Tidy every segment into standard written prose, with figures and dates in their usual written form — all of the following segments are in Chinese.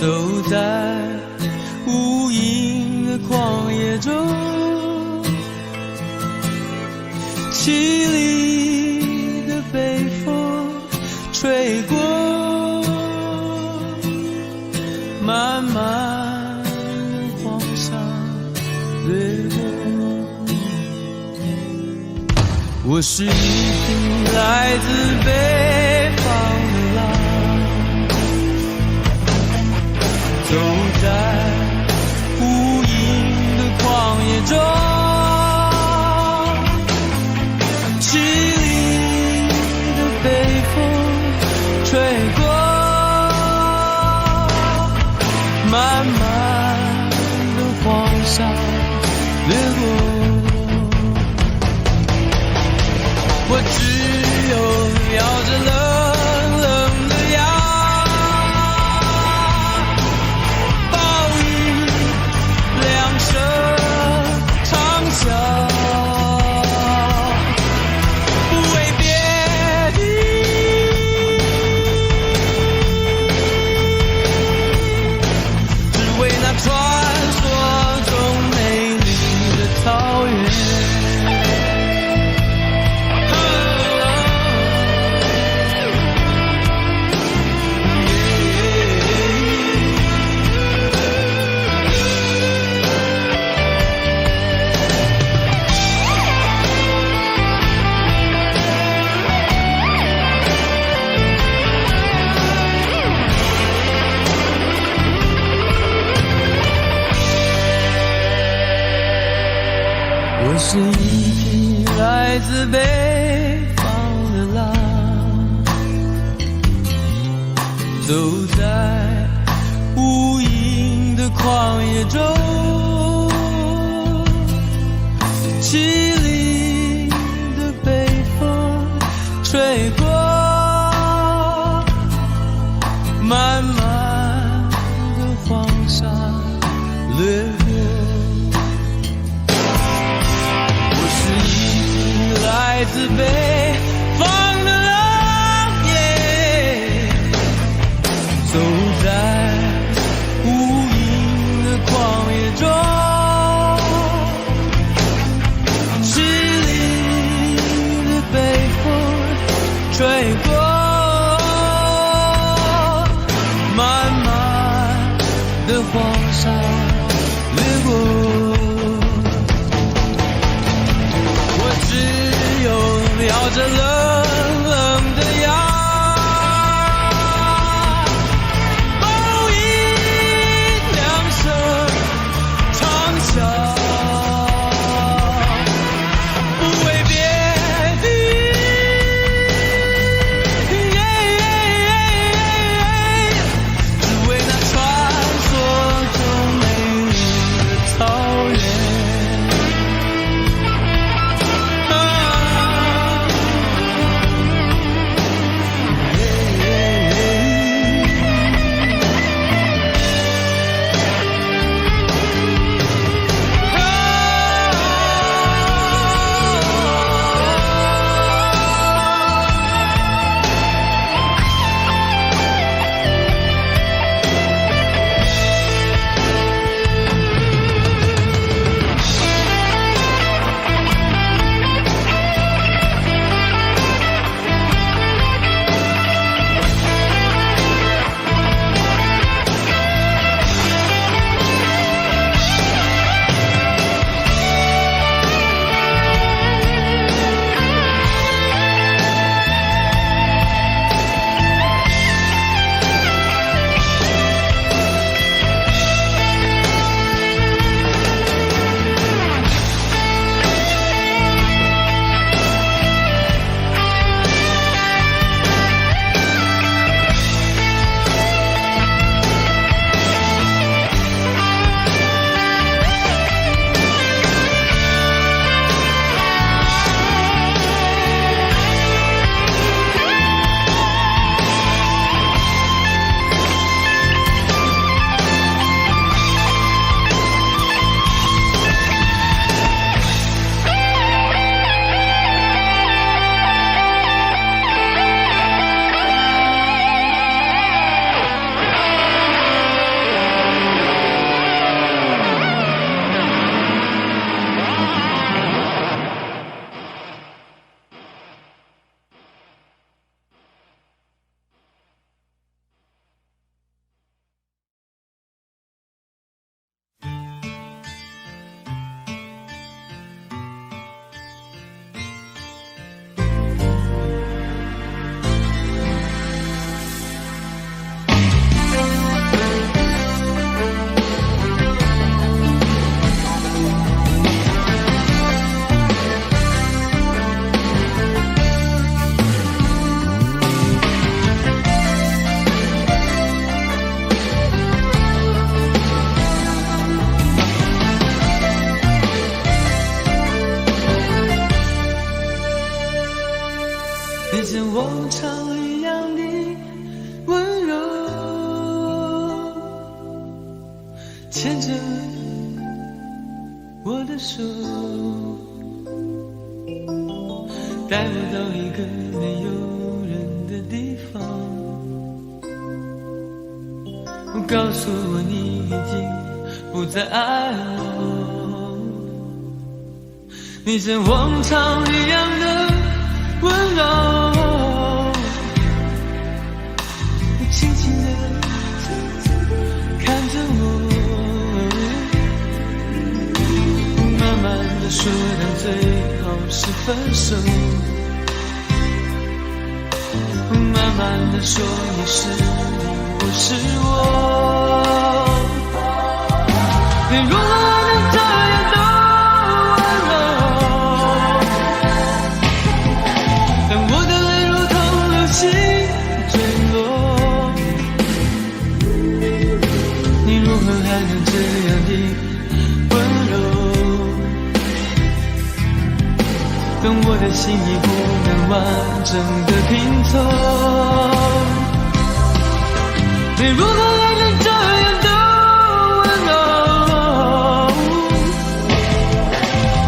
走在无垠的旷野中，凄厉的北风吹过，漫漫的黄沙掠过。我是一匹来自北方的狼，走在无垠的旷野中，凄厉的北风吹过，漫漫的黄沙掠过。我只有咬着冷冷的牙，暴雨两声长啸，不为别的，只为那传说中美丽的草原。我是一匹来自北方的狼，走在无垠的旷野中，凄厉的北风吹过，漫漫的黄沙掠过。来自北方的狼耶，走在无垠的旷野中，凄厉的北风吹过，漫漫的黄沙掠过。咬着冷冷的牙，暴雨两声长啸，不为别的，只为那传说中美丽的草原。手，带我到一个没有人的地方，告诉我你已经不再爱我，你像往常一样的温柔，轻轻地看着我，慢慢地说到最后是分手，慢慢地说你是你，我是我，你如何还能这样的温柔，当我的泪如同流星坠落，你如何还能这样的温柔，当我的心已不能完整的拼凑，你如何还能这样的温柔，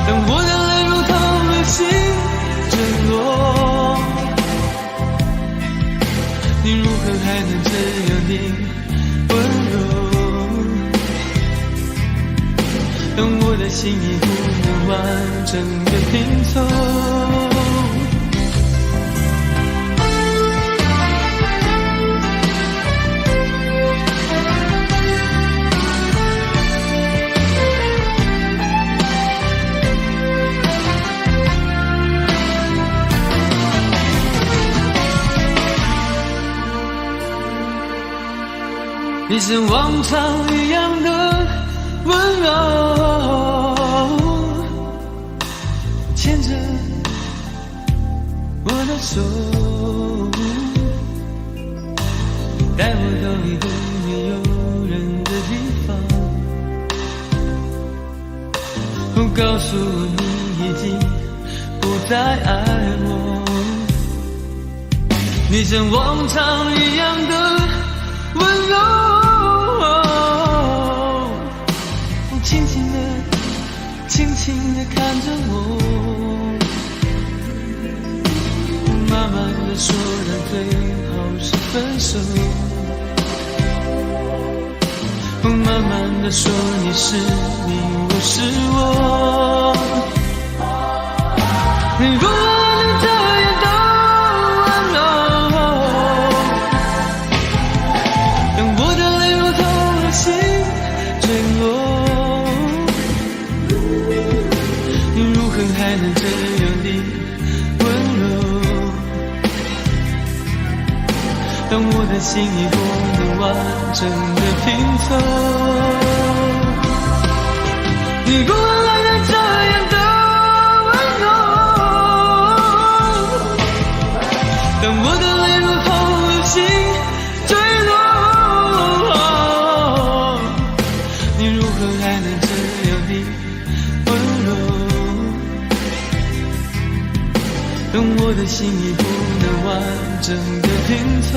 当我的泪如同流星坠落，你如何还能这样的温柔，当我的心已不能完整的拼凑，你像往常一样的温柔，牵着我的手，带我到一个没有人的地方，告诉我你已经不再爱我，你像往常一样的温柔，轻轻地轻轻地看着我，慢慢地说到最后是分手，慢慢地说你是你，我是我，你如何还能这样的温柔，当我的泪如同流星坠落，你如何还能这样的温柔，当我的心已不能完整的拼凑，你如何还能这样的温柔，当我的泪如同流星坠落，你如何还能这样的温柔，当我的心已不能完整的拼凑，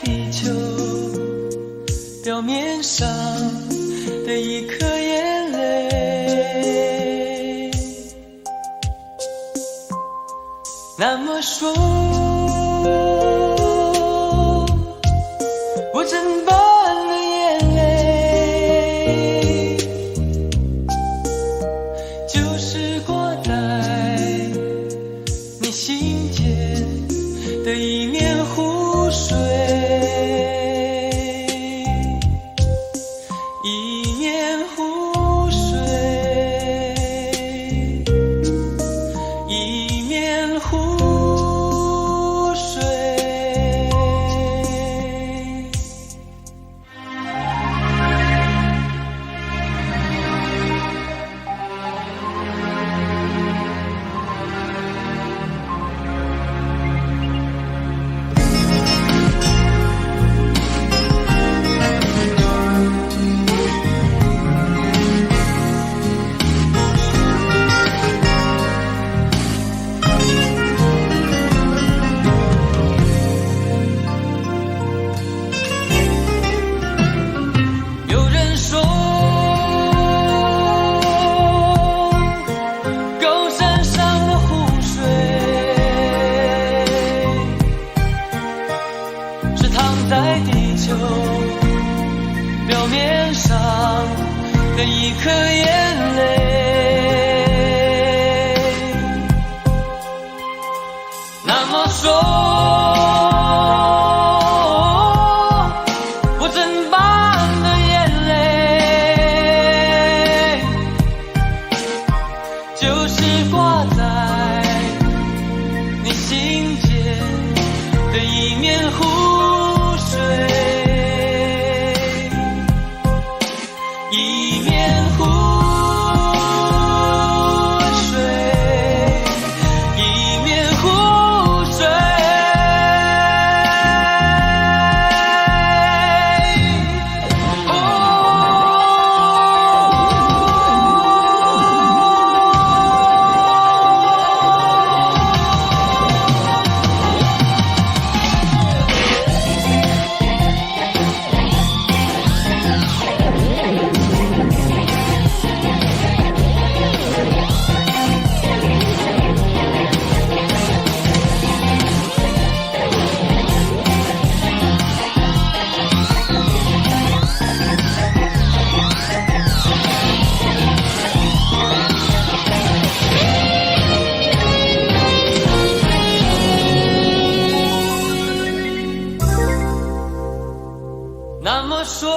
地球表面上的一颗眼泪。那么说，我真般的眼泪，就是挂在你心间的一面湖水，一面湖水，一面湖水。有人说，高山上的湖水是躺在地球表面上的一颗眼泪。那么说，我真般的眼泪，就是挂在你心间的一面湖水，一面湖水，一面湖水。那么说，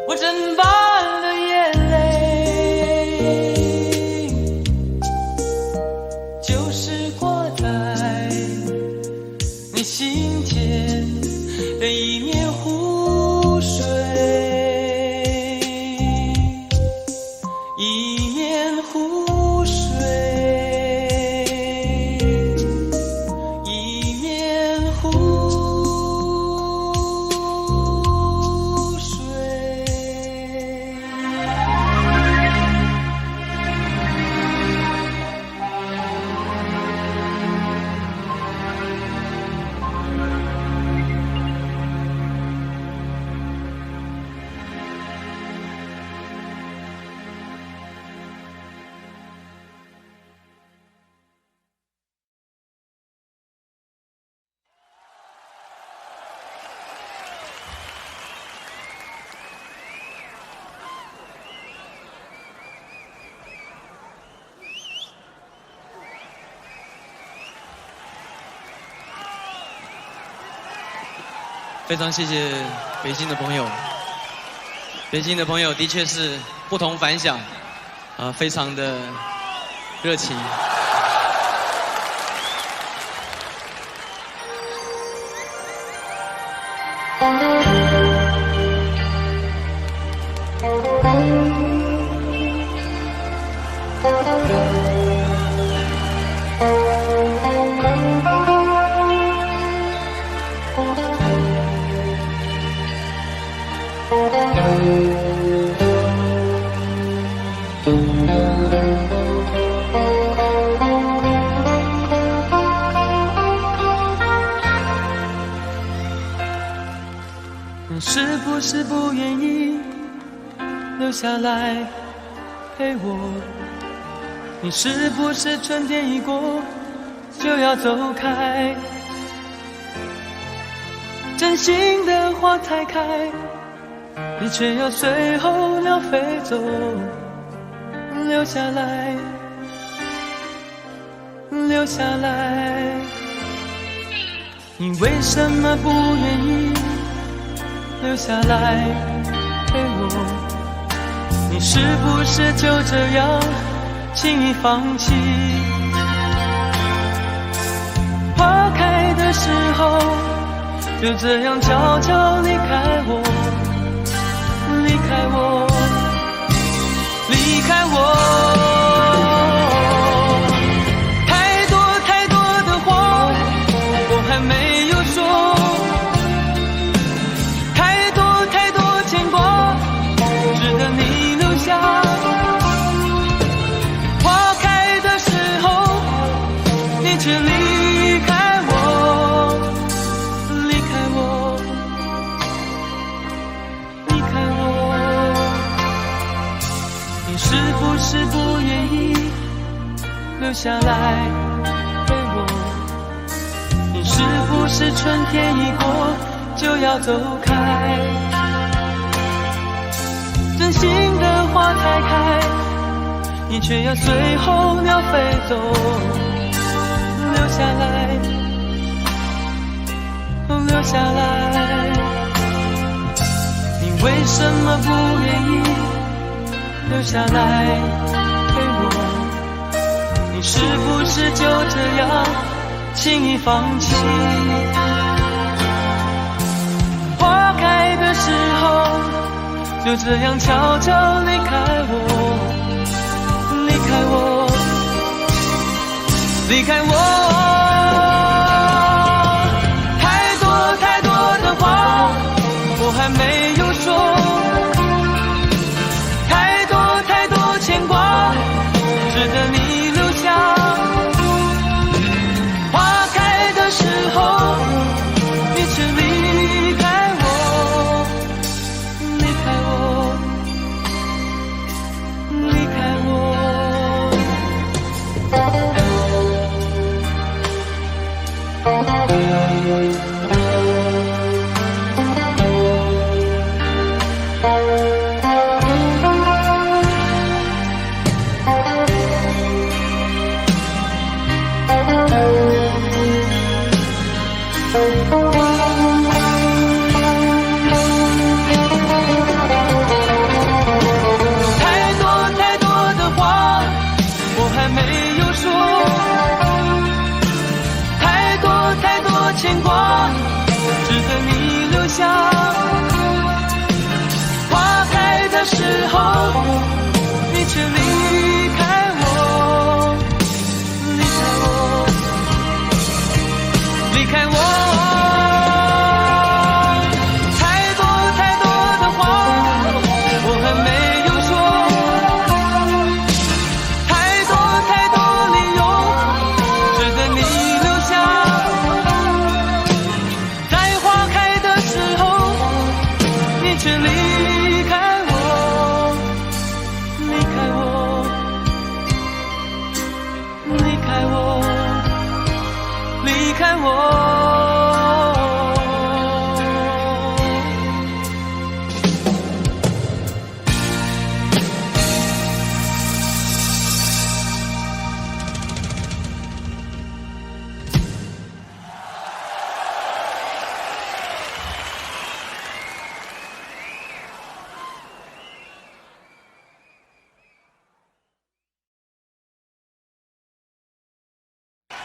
我真般的眼泪，就是挂在你心间的一面湖水，一面湖水，一面湖水。非常谢谢北京的朋友，北京的朋友的确是不同凡响，非常的热情。是不是不愿意留下来陪我？你是不是春天一过就要走开？真心的花才开，你却要随候鸟飞走，留下来，留下来。你为什么不愿意留下来陪我？你是不是就这样轻易放弃？花开的时候就这样悄悄离开我，离开我，离开我。太多太多的话我还没有说，太多太多牵挂值得你留下。花开的时候你却离开我，离开我，离开我。你是不是不愿意留下来陪我？你是不是春天一过就要走开？真心的花才开，你却要随候鸟飞走，留下来，留下来。你为什么不愿意留下来陪我？你是不是就这样轻易放弃？花开的时候就这样悄悄离开我，离开我，离开我。太多太多的话我还没有说，太多太多牵挂值得你留下。花开的时候你却离开我，离开我，离开我。太多太多的话我还没有说，太多太多牵挂值得你留下。花开的时候你却离开我，离开我，离开我。太多太多的话我还没有说，太多太多理由值得你留下。在花开的时候你却离开我，离开我，离开我，离开我。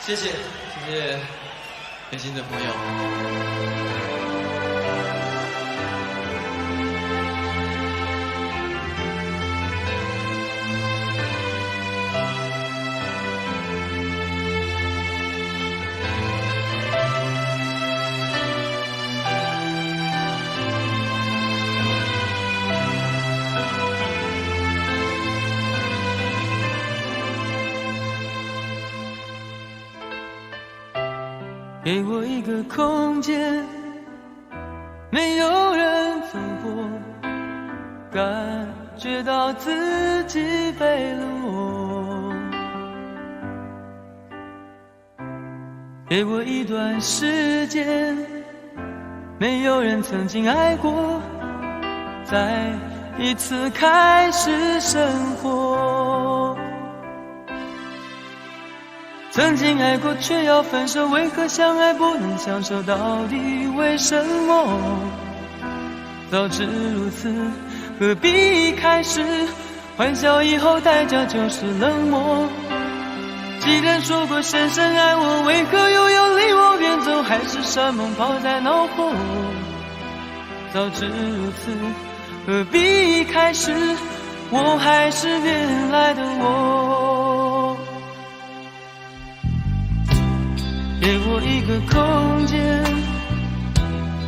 谢谢，谢谢北京的朋友。给我一个空间，没有人走过，感觉到自己被冷落。给我一段时间，没有人曾经爱过，再一次开始生活。曾经爱过却要分手，为何相爱不能相守？到底为什么？早知如此，何必一开始？欢笑以后代价就是冷漠。既然说过深深爱我，为何又要离我远走？海誓山盟抛在脑后。早知如此，何必一开始？我还是原来的我。给我一个空间，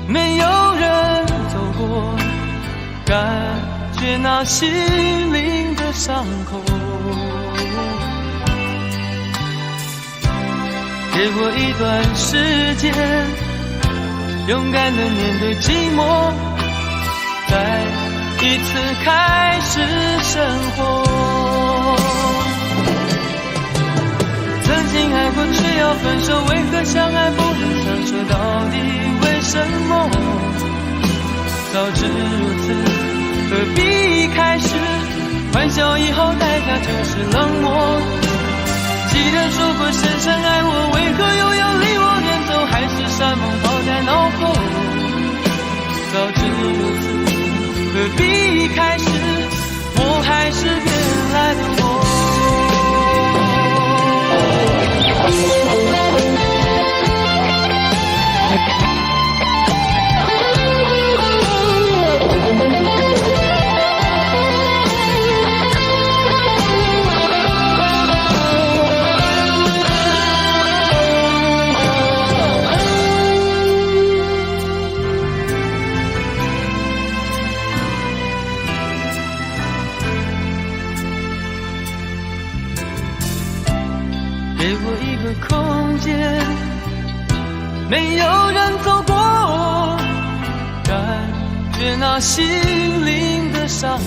没有人走过，感觉那心灵的伤口。给我一段时间，勇敢地面对寂寞，再一次开始生活。曾经爱过却要分手，为何相爱不能相守？到底为什么？早知如此，何必一开始？欢笑以后代价就是冷漠。既然说过深深爱我，为何又要离我远走？海誓山盟抛在脑后。早知如此，何必一开始？我还是原来的我。给我一个空间，没有人走过，感觉那心灵的伤口。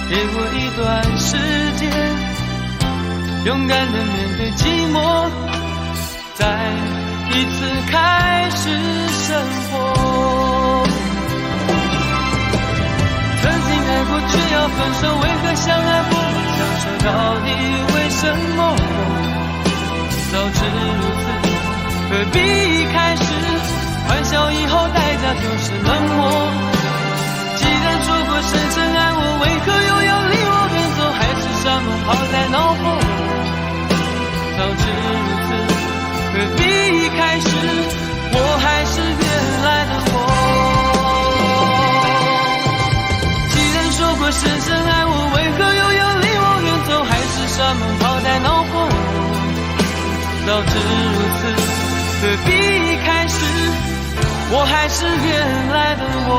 给我一段时间，勇敢地面对寂寞，再一次开始生活。曾经爱过却要分手，为何相爱不能相守？到底为什么？早知如此，何必一开始？欢笑以后代价就是冷漠。既然说过深深爱我，为何又要离我远走？海誓山盟抛在脑后。早知如此，何必一开始？我还是原来的我。说过深深爱我，为何又要离我远走？海誓山盟抛在脑后。早知如此，何必一开始？我还是原来的我。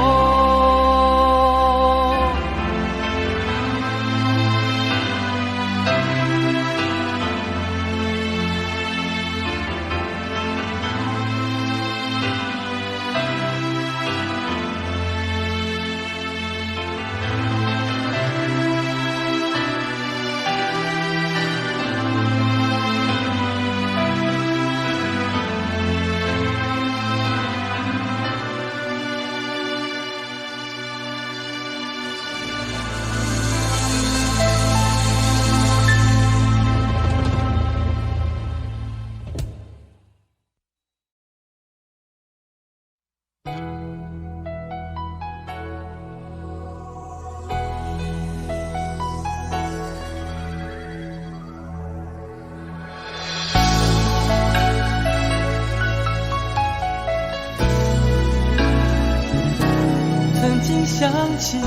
想起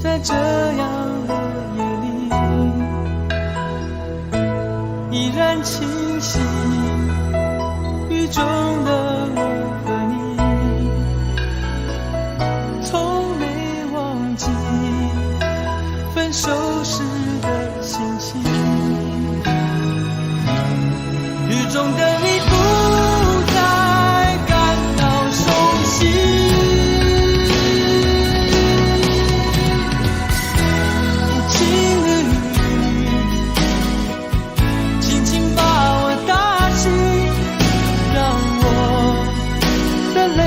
在这样的夜里，依然清晰雨中的我和你，从没忘记分手时的心情。雨中的你不在的泪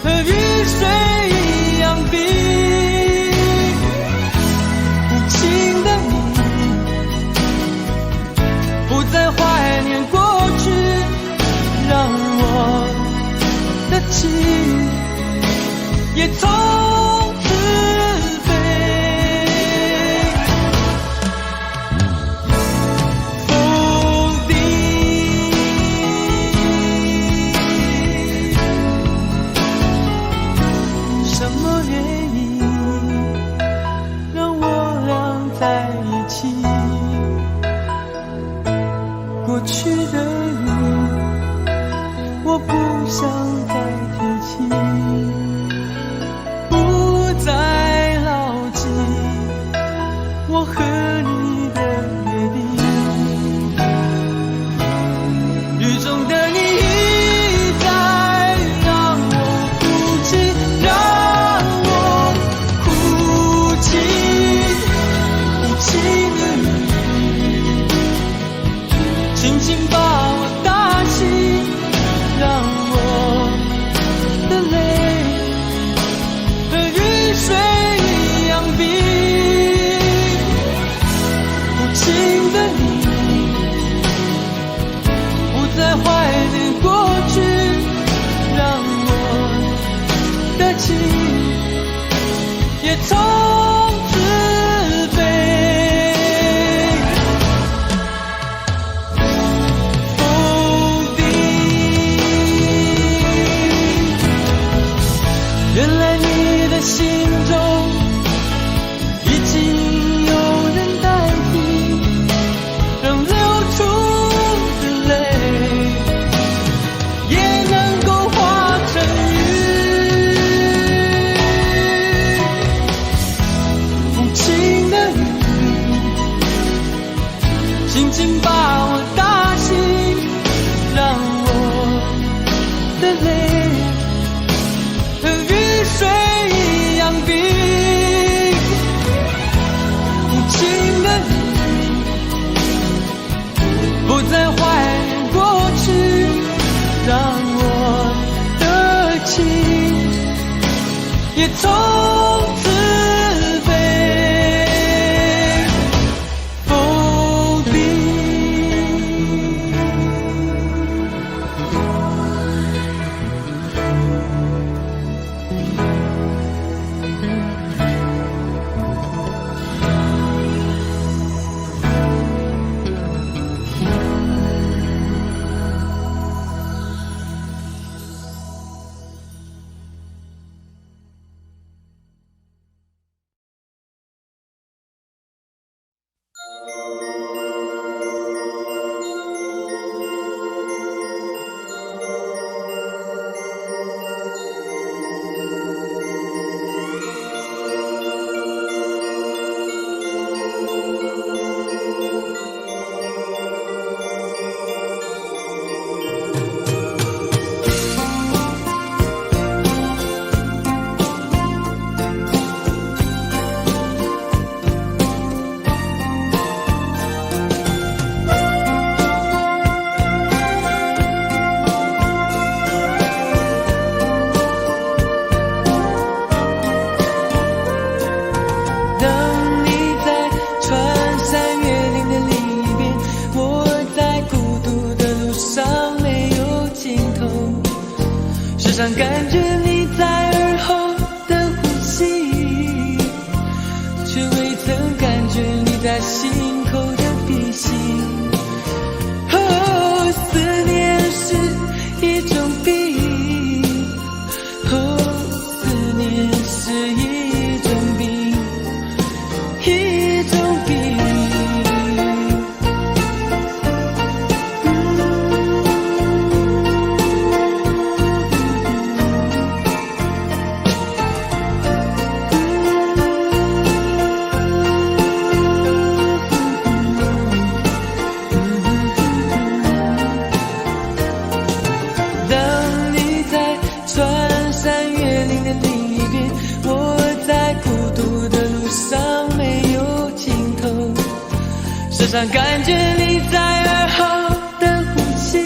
和雨水一样冰，无情的你不再怀念过去，让我的情也从此过去的你，我不想再提起，不再牢记我和你的约定。雨中的你一再让我哭泣，让我哭泣，无情的你轻轻把我打醒，让我的泪和雨水一样冰，无情的你不再怀念过去，让我的情也从此飞。原来你的心中已经有人代替，让流出的泪也能够化成雨。无情的雨轻轻把我打醒，让我的泪水一样冰，无情的你不再怀念过去，让我的情也从此被否定。时常感觉你在耳后的呼吸，却未曾感觉你在心口的鼻息。哦，思念是一种病，哦，思念是一种病，一种病。时常感觉你在耳后的呼吸，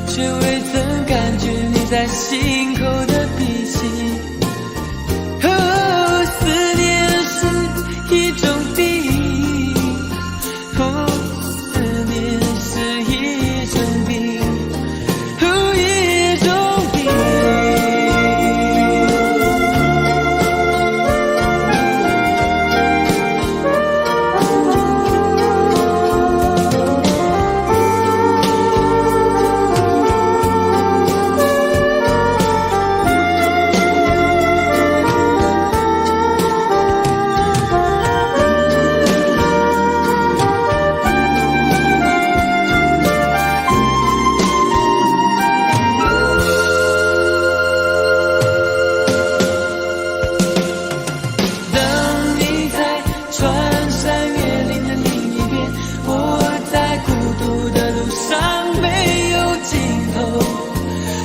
却未曾感觉你在心口的鼻息。思念是一种病，思念是一种病，一种病。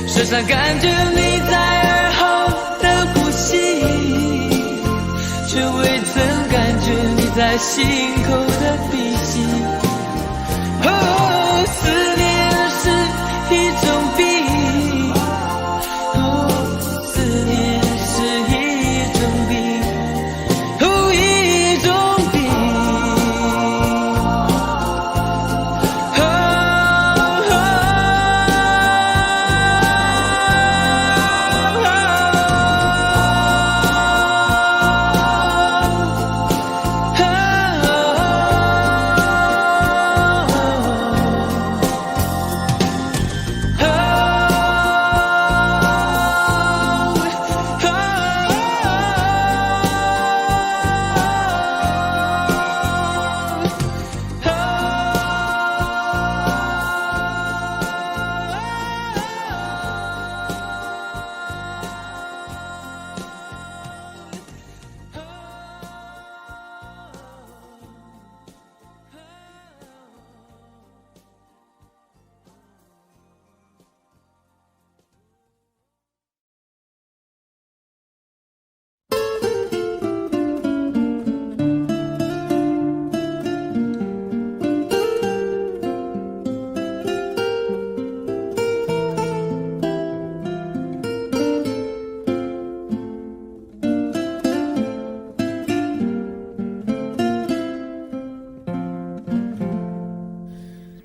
时常感觉你在耳后的呼吸，却未曾感觉你在心口的鼻息。思念是一种病，思念是一种病，一种病。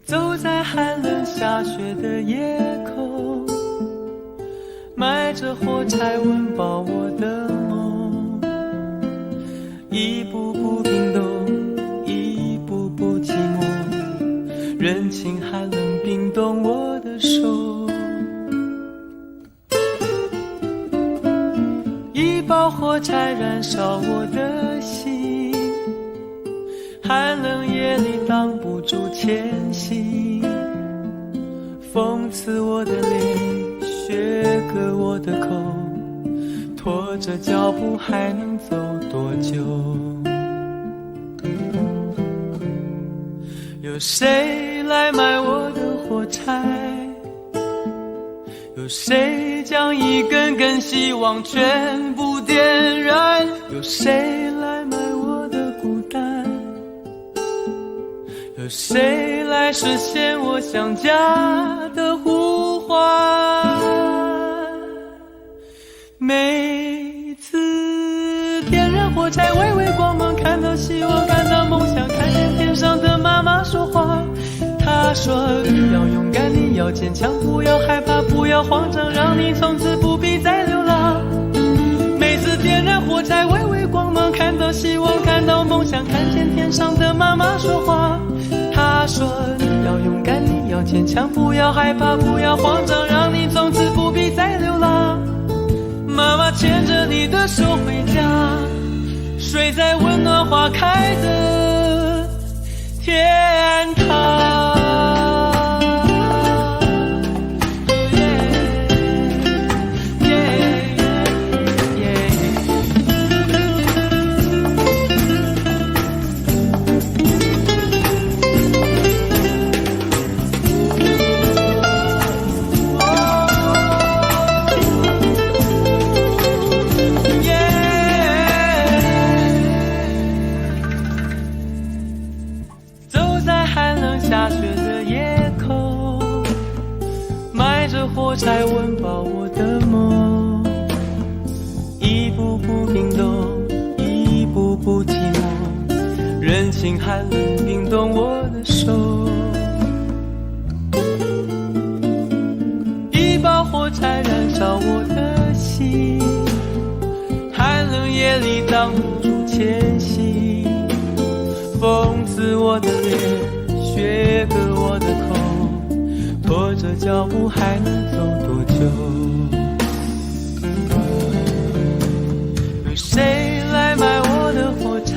走在寒冷下雪的夜空，埋着火柴温饱我的梦，一步步冰冻，一步步寂寞，人情寒冷冰冻我的手，一包火柴燃烧我的心，寒冷夜里挡不住前行，风刺我的脸，雪割我的口，拖着脚步还能走多久？有谁来买我的火柴？有谁将一根根希望全部点燃？有谁来买我的孤单？有谁来实现我想家的呼唤？每次点燃火柴，微微光芒，看到希望，看到梦想，看见天上的妈妈说话。她说你要勇敢，你要坚强，不要害怕，不要慌张，让你从此不必再流浪。每次点燃火柴，微微光芒，看到希望，看到梦想，看见天上的妈妈说话。她说你要勇敢，你要坚强，不要害怕，不要慌张，让你从此不必再流浪。妈妈牵着你的手回家，睡在温暖花开的天堂。柴温饱我的梦，一步步冰冻，一步步寂寞，人情寒冷冰冻我的手。一把火柴燃烧我的心，寒冷夜里挡不住前行。风刺我的脸，雪割我的口，拖着脚步还能走多久？有谁来买我的火柴？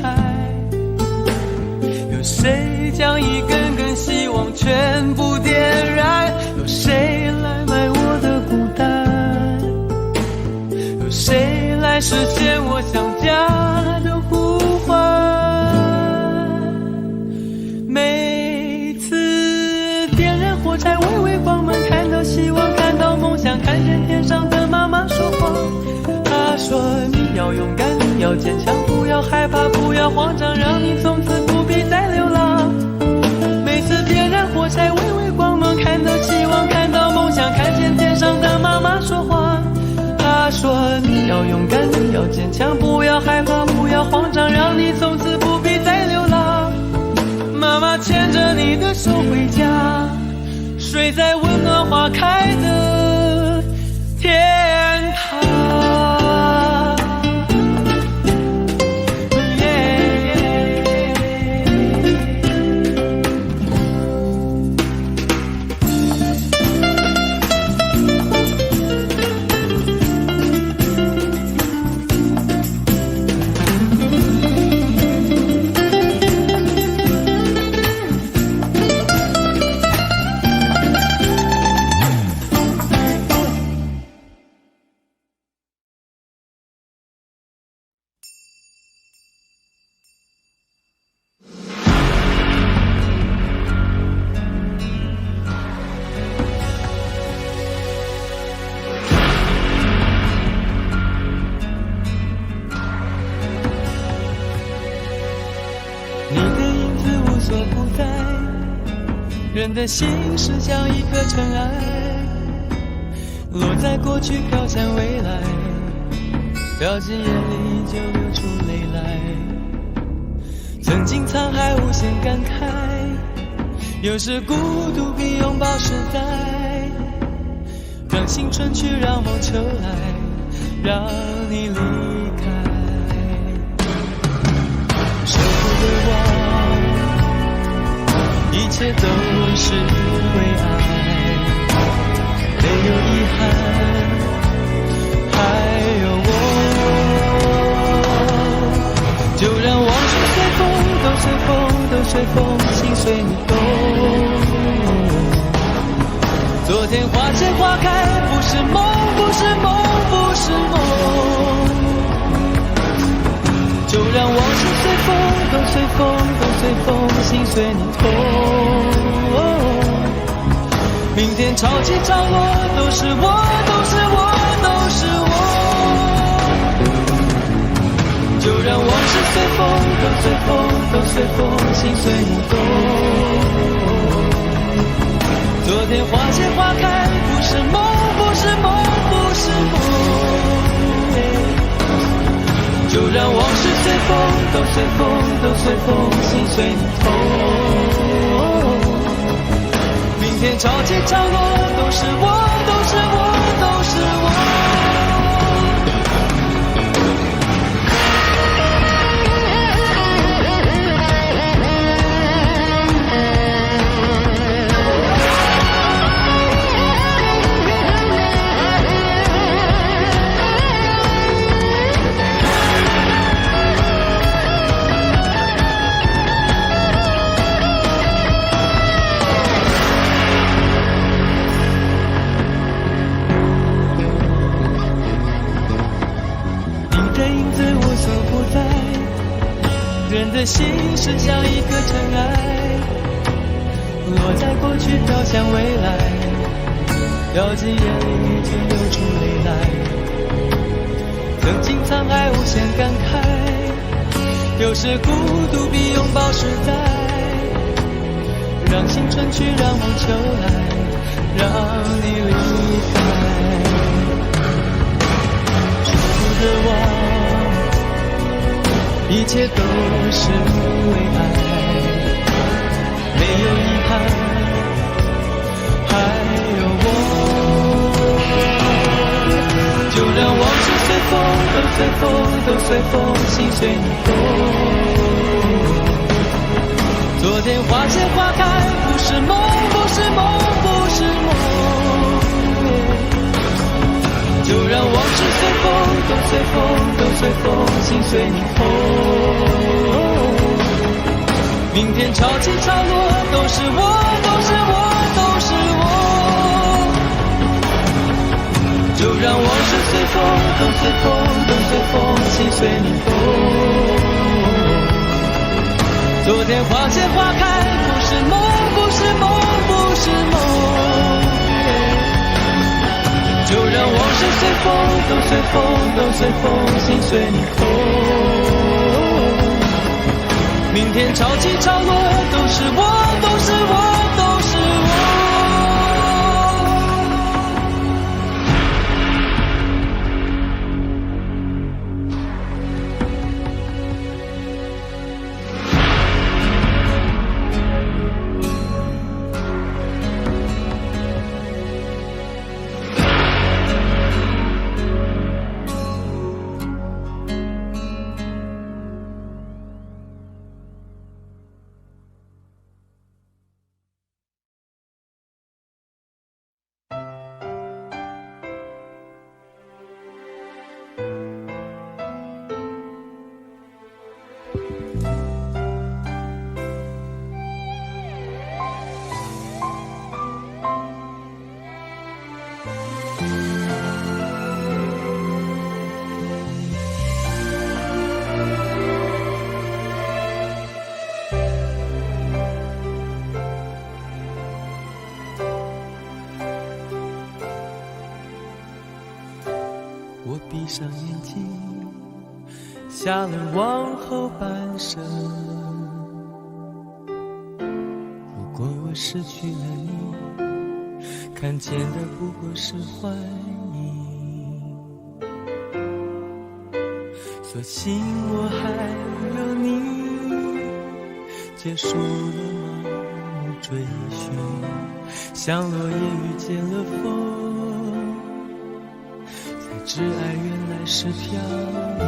有谁将一根根希望全部点燃？有谁来买我的孤单？有谁来实现我想家的呼唤？每次点燃火柴，微微光芒，看到希望，看到梦想，看见天上的妈妈说话。她说你要勇敢，你要坚强，不要害怕，不要慌张，让你从此不必再流浪。每次点燃火柴，微微光芒，看到希望，看到梦想，看见天上的妈妈说话。她说你要勇敢，你要坚强，不要害怕，不要慌张，让你从此不必再流浪。妈妈牵着你的手回家，睡在温暖花开的天堂。人的心是像一颗尘埃，落在过去飘向未来，掉进眼里就流出泪来。曾经沧海无限感慨，有时孤独比拥抱实在。让青春去，让梦秋来，让你离开。舍不得忘，一切都是为爱，没有遗憾，还有我。就让往事随风，都随风，都随风，心随你动。昨天花谢花开，不是梦，不是梦，不是梦。就让往事随风，都随风，都随风，心随你痛。明天潮起潮落，都是我，都是我，都是我。就让往事随风，都随风，都随风，心随你动。昨天花谢花开，不是梦，不是梦，不是梦。就让往事随风，都随风，都随风，心随你痛。明天潮起潮落，都是我，都是我，都是我。人的心是像一颗尘埃，落在过去飘向未来，掉进眼里就流出泪来。曾经沧海无限感慨，有时孤独比拥抱实在。让青春去，让梦秋来，让你离开。说的话，一切都是为爱，没有遗憾，还有我。就让往事随风，都随风，都随风，心随你动。昨天花谢花开，不是梦，不是梦，不是梦。就让往事随风，都随风，都随风，心随你风。明天潮起潮落，都是我，都是我，都是我。就让往事随风，都随风，都随风，心随你风。昨天花谢花开，不是梦，不是梦，不是梦。就让往事随风，都随风，都随风，心随你风。明天潮起潮落，都是我，都是我，都是我。我闭上眼睛，下了往后半生。如果我失去了你，看见的不过是幻影。所幸我还有你，结束了盲目追寻，像落叶遇见了风。挚爱原来是飘零，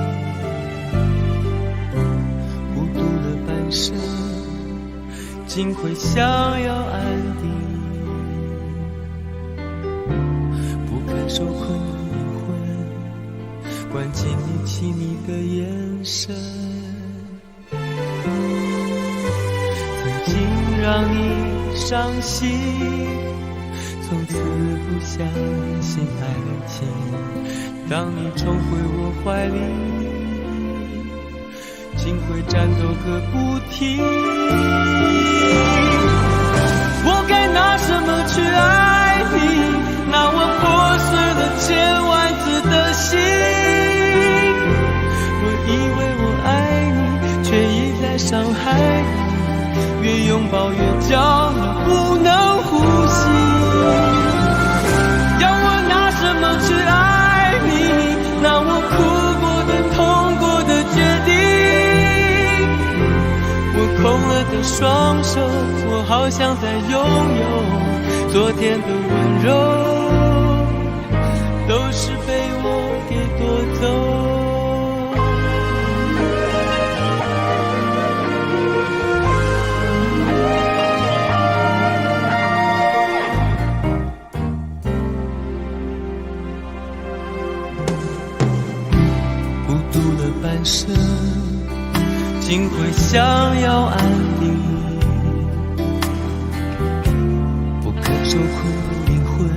孤独了半生，竟会想要安定。不堪受困的灵魂，关进你凄迷的眼神。曾经让你伤心，从此不相信爱情。当你重回我怀里，竟会战斗个不停。我该拿什么去爱你？那我破碎了千万次的心。我以为我爱你，却一再伤害你。越拥抱越焦虑，不能呼吸。要我拿什么去爱你？那我哭过的、痛过的决定。我空了的双手，我好想再拥有昨天的温柔，都是被我给夺走。半生竟会想要安定，不堪受困的灵魂，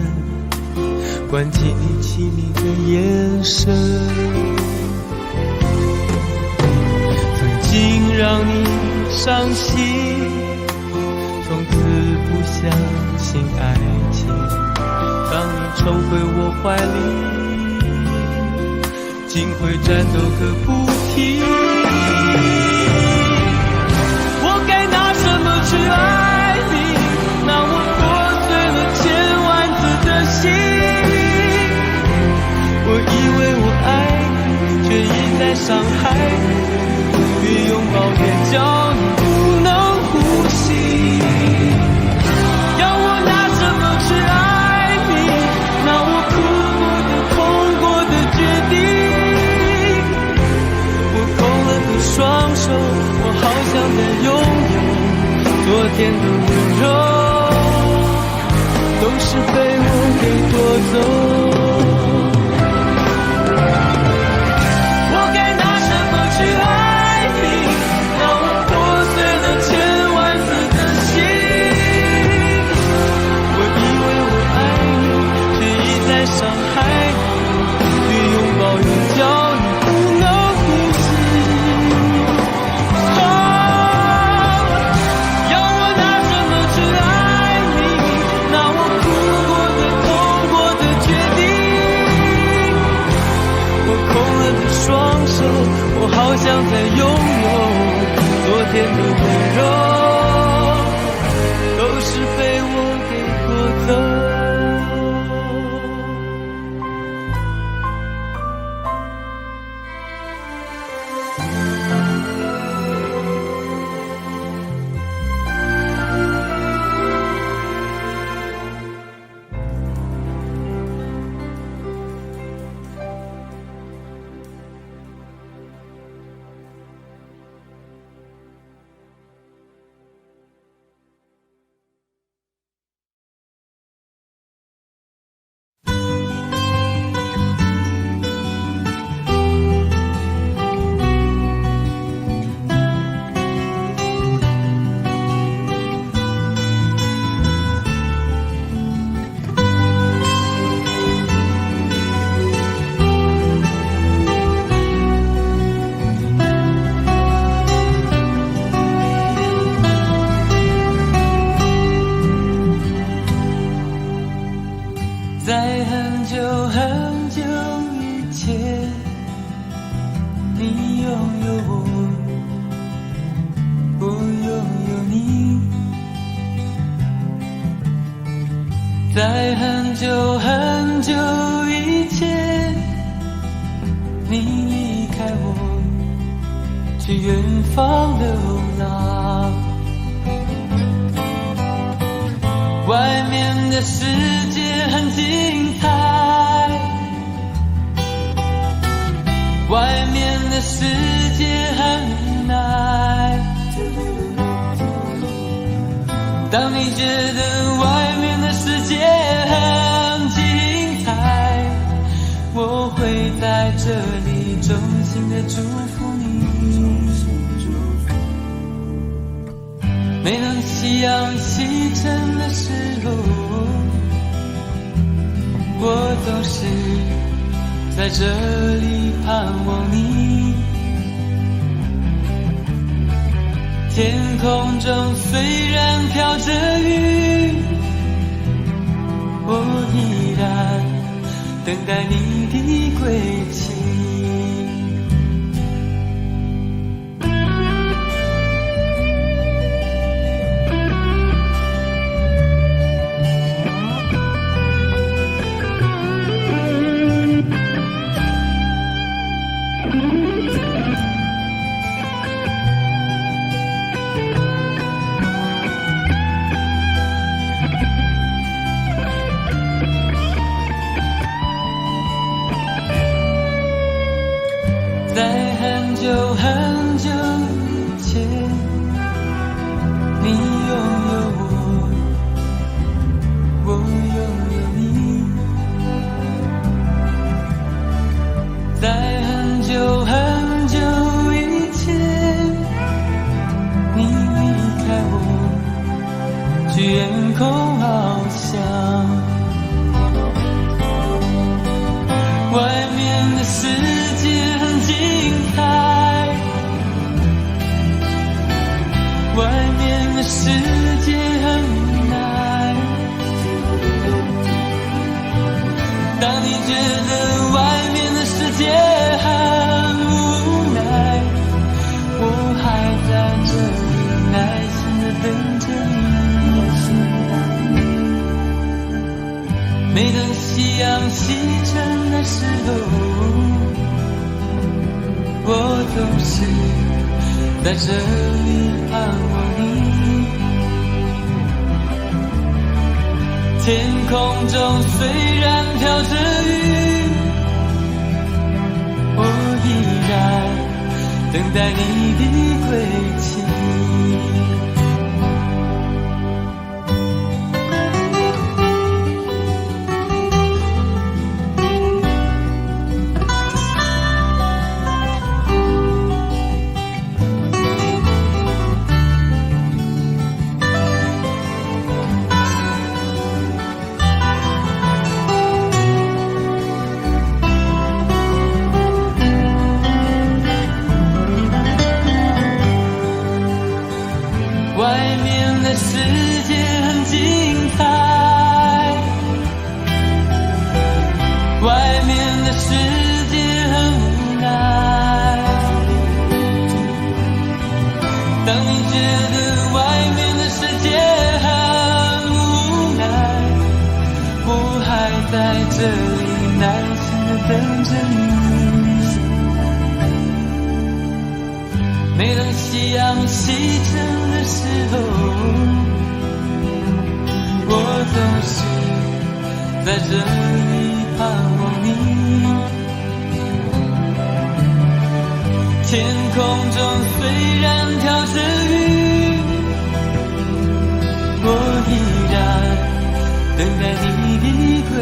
关进你凄迷的眼神。曾经让你伤心，从此不相信爱情。当你重回我怀里，竟会战斗个不停。我该拿什么去爱你？那我破碎了千万伤害你，越拥抱越叫你不能呼吸。要我拿什么去爱你？拿我哭过的、痛过的决定。我空了的双手，我好想再拥有昨天的温柔。都是被我给夺走。我该拿什么去爱你？让我破碎了千万次的心。我以为我爱你，却一再伤害你，越拥抱越叫你不能呼吸。要我拿什么去爱你？拿我哭过的、痛过的决定。我空了的双手，我好想再拥有昨天的温柔，都是被我给夺走。在很久很久以前，你拥有我，我拥有你。在很久很久以前，你离开我，去远方流浪。外面的世界很精彩，外面的世界很无奈。当你觉得外面的世界很精彩，我会在这里衷心的祝福你。每当夕阳西沉的时候，我总是在这里盼望你。天空中虽然飘着雨，我依然等待你的归期。在很久很久以前，你拥有我，我拥有你。在很久很久以前，你离开我，去远空翱翔。外面的世界很精彩，外面的世界很无奈。当你觉得外面的世界很无奈，我还在这里耐心地等着你。每当夕阳西沉的时候，我总是在这里盼望你。天空中虽然飘着雨，我依然等待你的归期。外面的世界很精彩，外面的世界很无奈。当你觉得外面的世界很无奈，我还在这里耐心地等着你。每当夕阳西沉的时候，我总是在这里盼望你。天空中虽然飘着雨，我依然等待你的归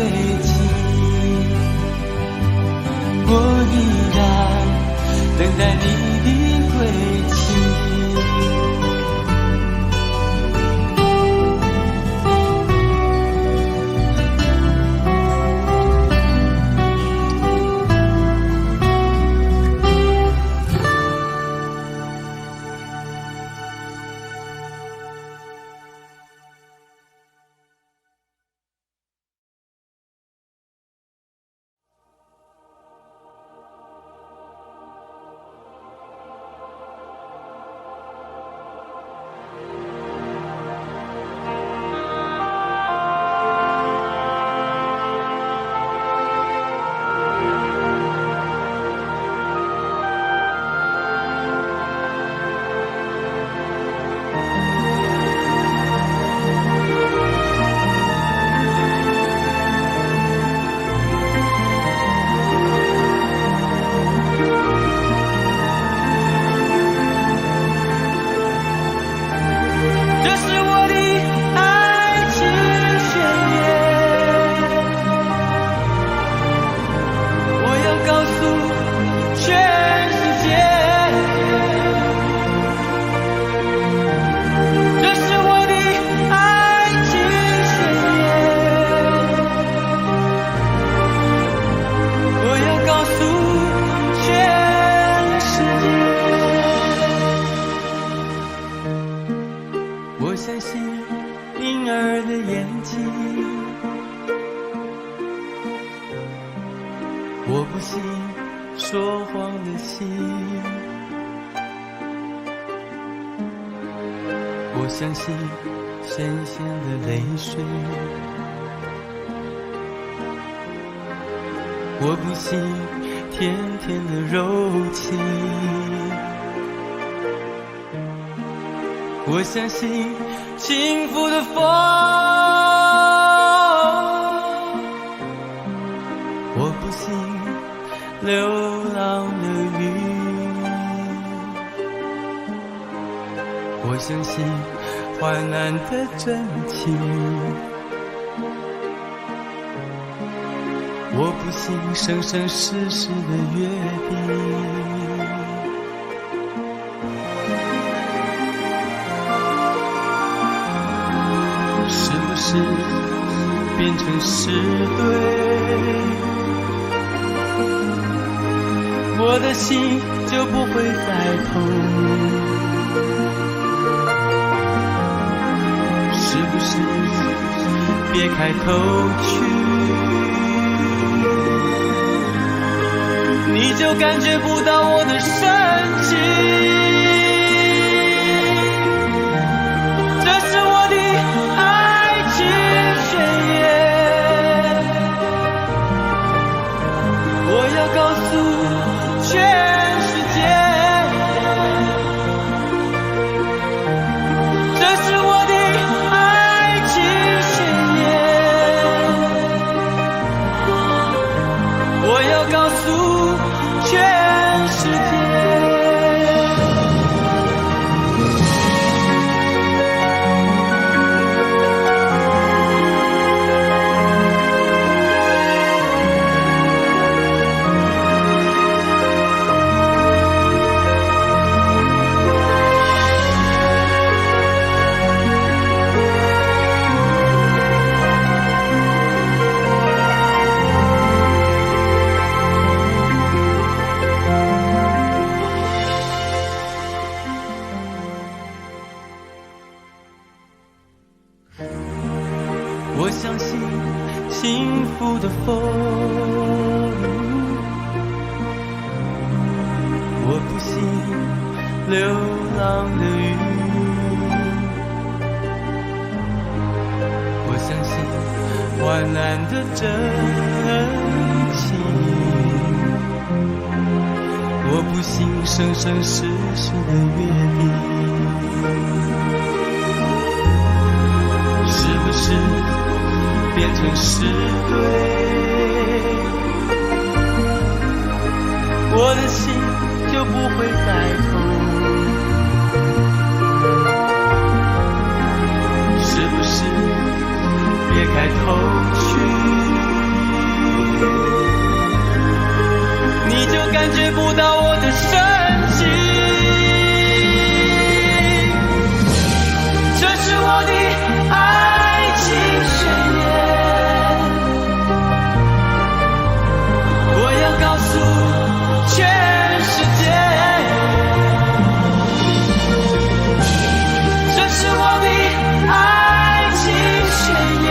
期。我依然等待你的归期。相信婴儿的眼睛，我不信说谎的心，我相信咸咸的泪水，我不信甜甜的柔情，我相信幸福的风，我不信流浪的云，我相信患难的真情，我不信生生世世的约定。是不是变成是对？我的心就不会再痛。是不是别开口去，你就感觉不到我的深情？这是我的爱情宣言，我要告诉全世界，我要告诉全世界。我相信幸福的风，我不信流浪的雨。我相信患难的真情，我不信生生世世的约定。是不是变成是对，我的心就不会再痛？是不是别开头去，你就感觉不到我的深情？这是我的爱情宣言，我要告诉全世界，这是我的爱情宣言，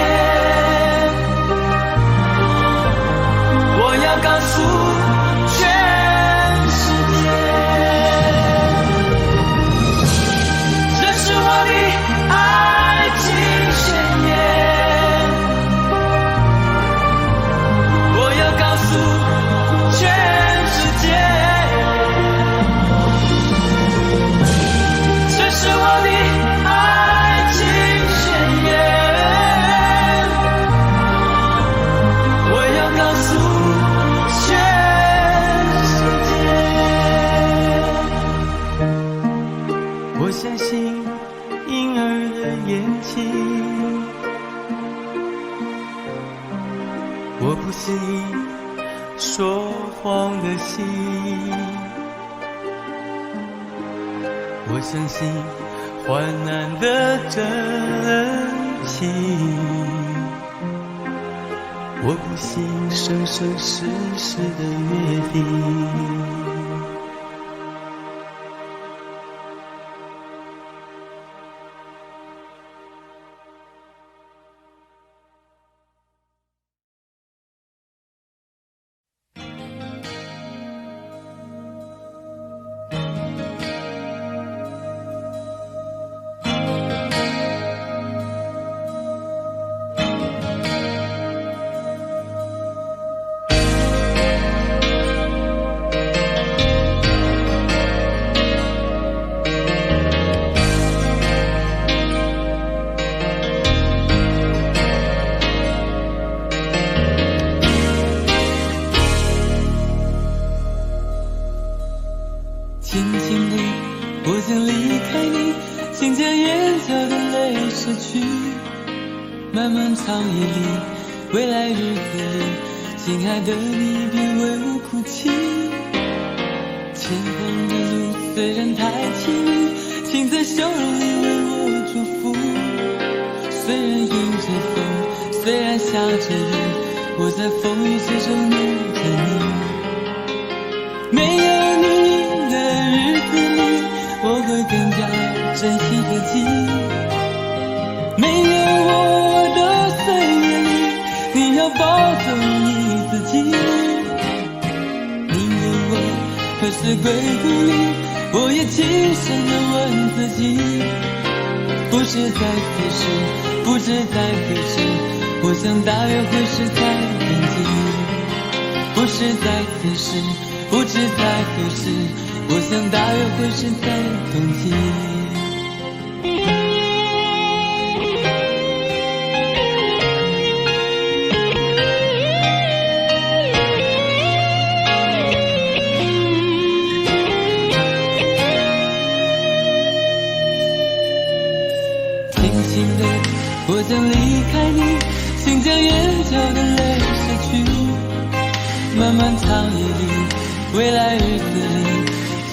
我要告诉全世界，这是我的爱情宣言，我要告诉全世界，这是我的爱情宣言，我要告诉全世界。我相信婴儿的眼睛，我不信说谎的心，我相信患难的真情，我不信生生世世的约定。轻轻地，我想离开你，心间眼角的泪拭去。漫漫长夜里，未来日子里，亲爱的你别为我哭泣。前方的路虽然太凄迷，请在笑容里为我祝福。虽然迎着风，虽然下着雨，我在风雨之中念着你。没有你的日子里，我会更加珍惜自己。没有我的岁月里，你要保重你自己。你问我何时归故里，我也轻声地问自己。不是在此时，不是在何时，我想大约会是在冬季。不是在此时，不知在何时，我想大约会是在冬季。漫漫长夜里，未来日子里，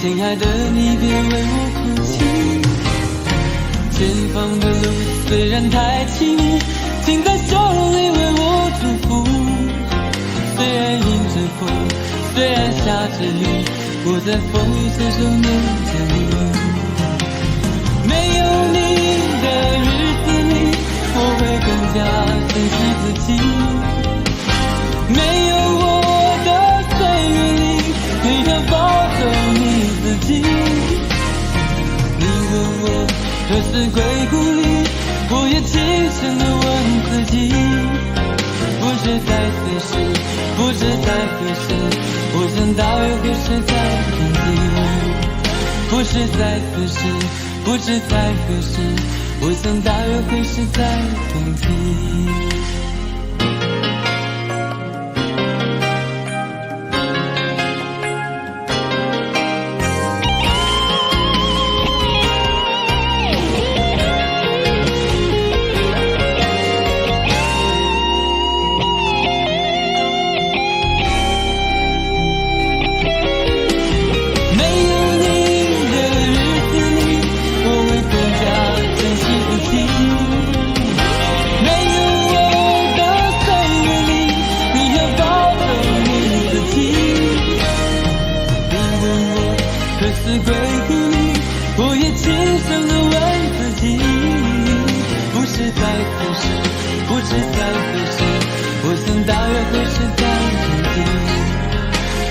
亲爱的你别为我哭泣。前方的路虽然太凄迷，请在笑容里为我祝福。虽然迎着风，虽然下着雨，我在风雨之中念着你。没有你的日子里，我会更加珍惜自己。没有我的岁月里，你要保守你自己。你问我何时归故里，我也轻声地问自己。不知在何时，不知在何时，我想大约会是在天地。不知在何时，不知在何时，我想大约会是在天地。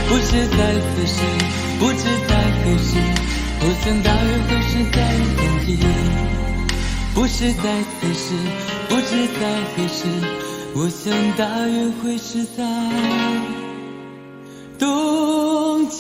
不知在何时，不知在何时，我想大约会是在天地。不是在何时，不知在何时，我想大约会是在冬季。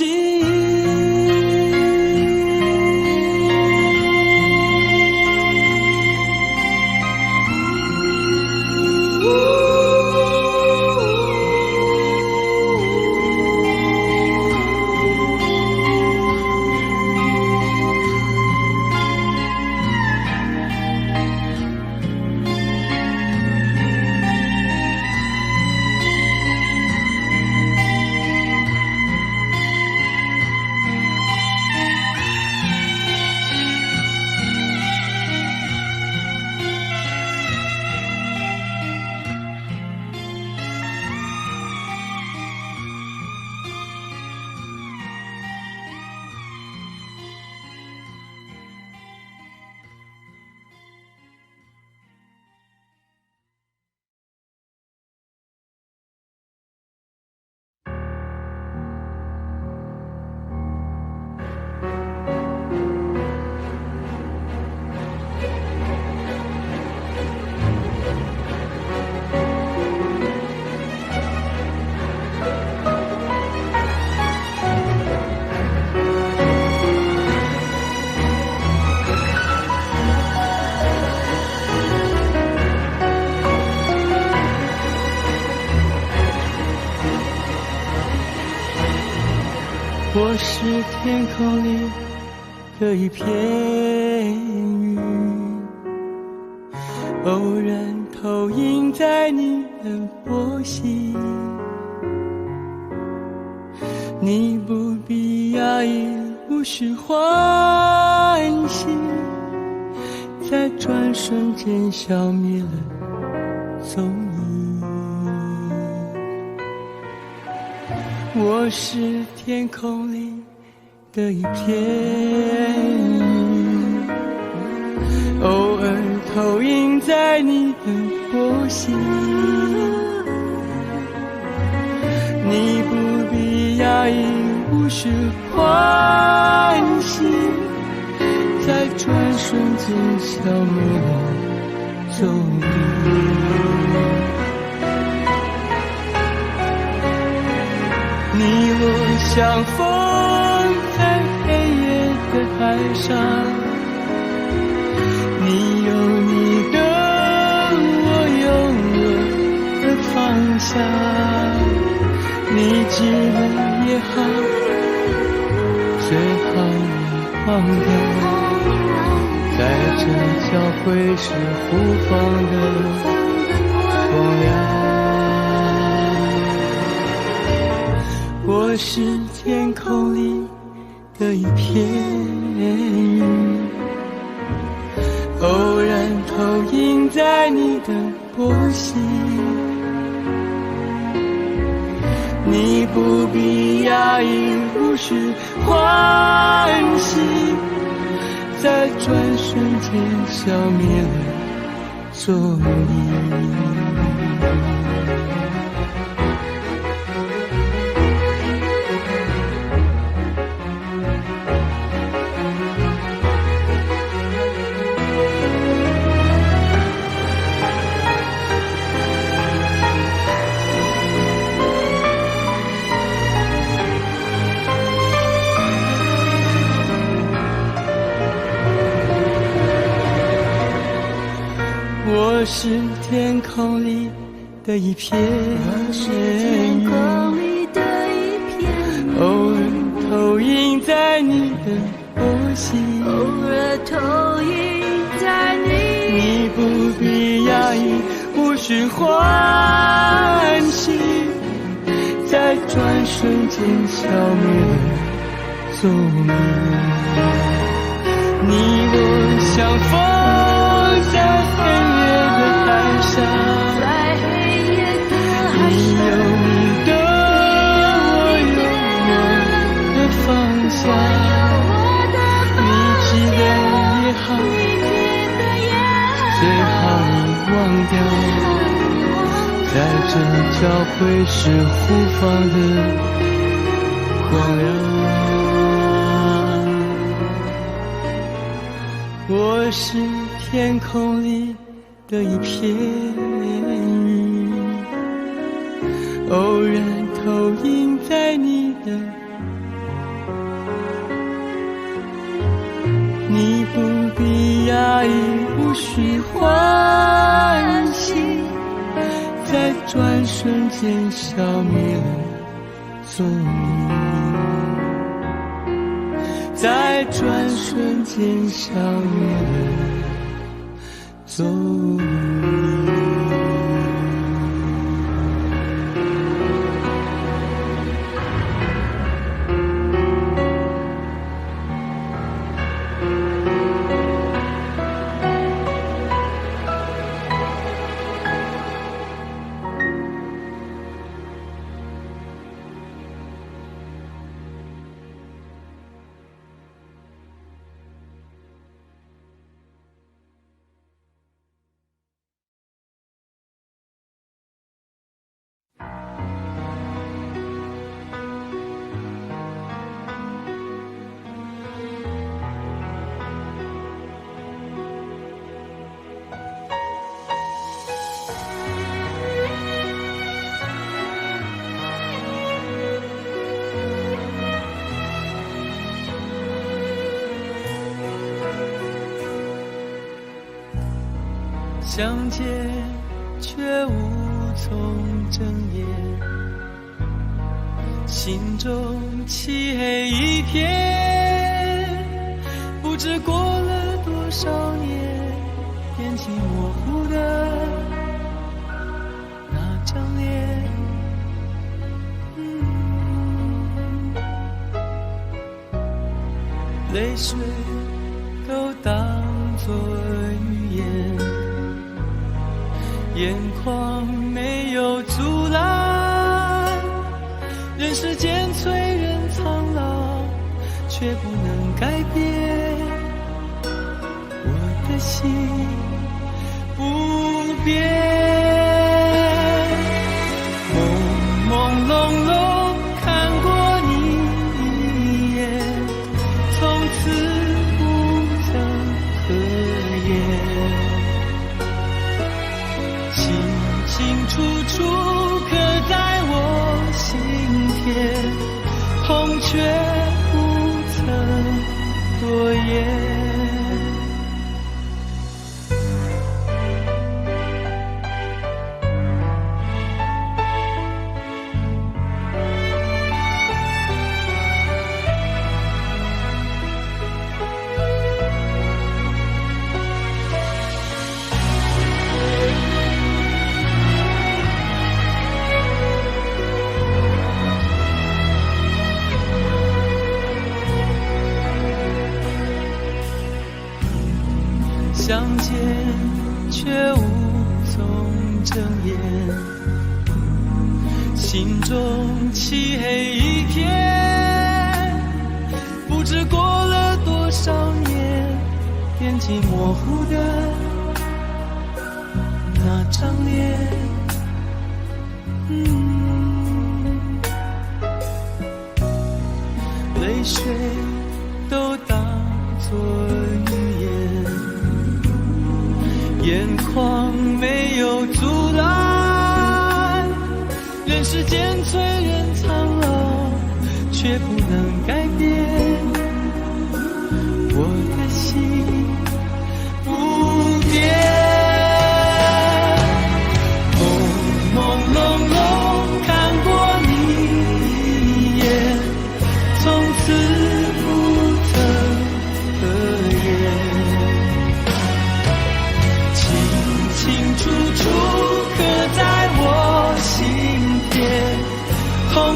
我是天空里的一片云，偶然投影在你的波心。你不必压抑，无需欢喜，在转瞬间消灭了踪影。我是天空里的一片云，偶尔投影在你的波心。你不必压抑，无需欢喜，在转瞬间消灭了踪影。你我相逢在黑夜的海上，你有你的，我有我的方向。你记了也好，最好你忘掉，在这交汇时互放的光亮。我是天空里的一片云，偶然投影在你的波心。你不必压抑，无需欢喜，在转瞬间消灭了踪影。我是天空里的一片云，偶尔投影在你的波心，你不必压抑，无需欢喜，在转瞬间消灭了踪影。你我相逢在黑夜的海上，你有你的，我有我的方向。你记得也好，最好你忘掉，在这交汇时互放的光亮。我是天空里的一片云，偶然投影在你的，你不必压抑，无需欢喜，在转瞬间消灭了踪影，在转瞬间消灭了踪影。相见却无从睁眼，心中漆黑一片，不知过了多少年，眼睛模糊的那张脸，泪水都当作语言，眼眶没有阻拦，人世间催人苍老，却不能改变我的心不变。朦朦胧胧看过你一眼，从此不曾合眼，清清楚楚刻在我心田，痛却不曾多言。相见，却无从睁眼，心中漆黑一片，不知过了多少年，惦记模糊的那张脸。泪水都当作语言，眼眶没有阻拦，任时间催人苍老，却不能改变我的心不变。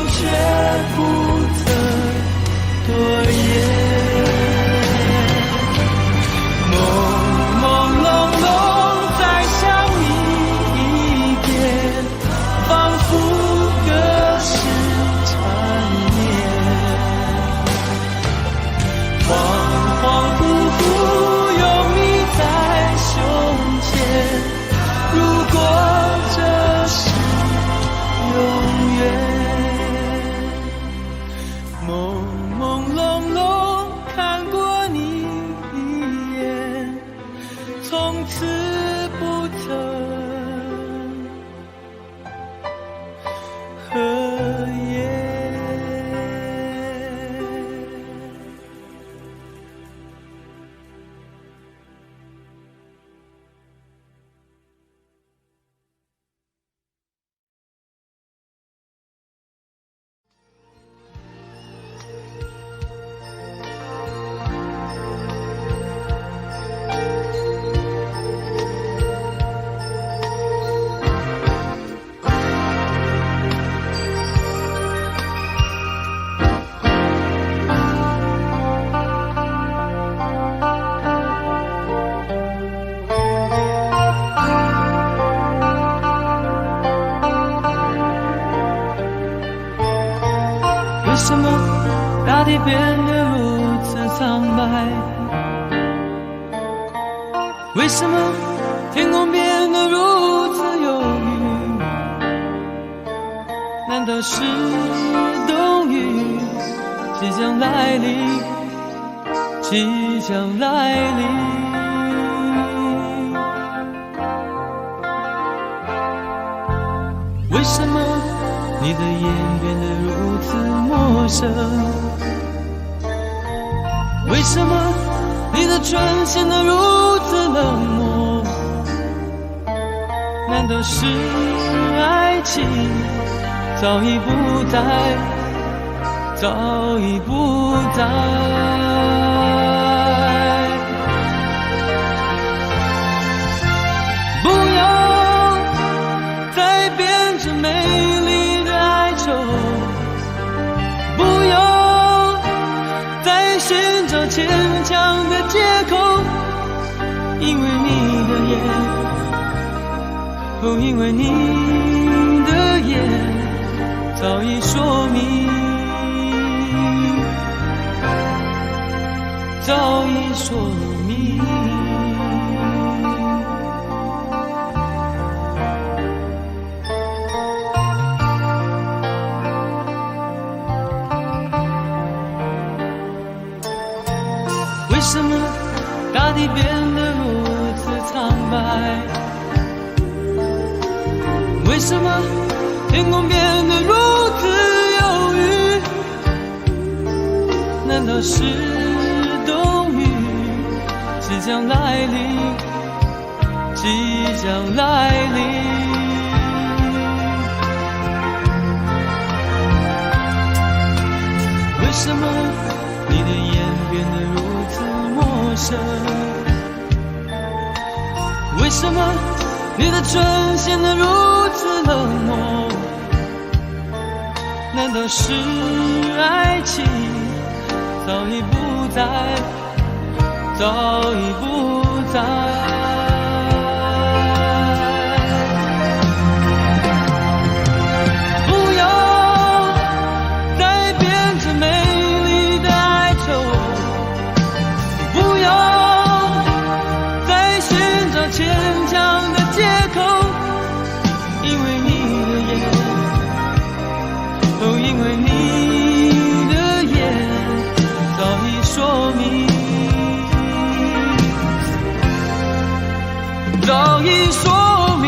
却不曾多言，朦朦胧胧再想你一遍，仿佛隔世缠绵，恍恍惚惚有你在胸前，如果这是永远。朦朦胧胧看过你一眼，从此不曾合眼。为什么大地变得如此苍白？为什么天空变得如此忧郁？难道是冬雨即将来临？即将来临？为什么你的眼变得如此陌生？为什么你的唇显得如此冷漠？难道是爱情早已不在，早已不在？不要再编织美丽的哀愁，不要再寻找牵强的借口，因为你的眼，哦，因为你的眼早已说明，早已说明。为什么大地变得如此苍白？为什么天空变得如此忧郁？难道是冬雨即将来临？即将来临？为什么你的眼变得如此陌生？为什么你的唇显得如此冷漠？难道是爱情早已不在，早已不在。不要再编织美丽的哀愁，不要再寻找牵强的借口，因为你的眼，哦，因为你的眼早已说明，早已说明。